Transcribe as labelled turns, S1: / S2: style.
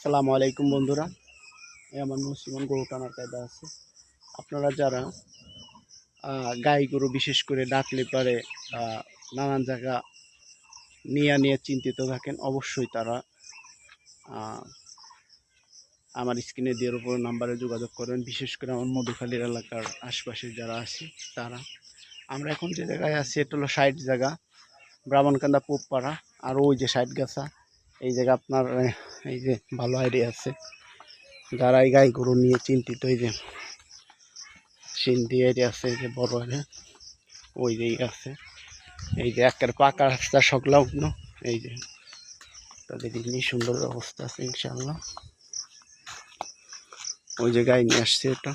S1: আসসালামু আলাইকুম বন্ধুরা, এই আমার মুসিমন গরু টানার কায়দা আছে। আপনারা যারা গাই গরু বিশেষ করে ডাকলে পারে নানান জায়গা নিয়ে চিন্তিত থাকেন, অবশ্যই তারা আমার স্ক্রিনে দেওয়ার উপর নাম্বারে যোগাযোগ করবেন। বিশেষ করে আমার মধুখালীর এলাকার আশপাশে যারা আছে তারা। আমরা এখন যে জায়গায় আছি এটা হলো সাইড জায়গা, ব্রাহ্মণকান্দা পোপপাড়া। আর ওই যে সাইড গাছা, এই জায়গা আপনার এই যে ভালো আইডিয়া আছে যারা এই গাই গরু নিয়ে চিন্তিত। এই যে সিন্ধি এরিয়া আছে, এই যে বড় এরিয়া, ওই যে আছে, এই যে একের পাকা রাস্তা সংলগ্ন। এই যে তাদের এমনি সুন্দর অবস্থা আছে ইনশাল্লাহ। ওই যে গাই নিয়ে আসছে এটা।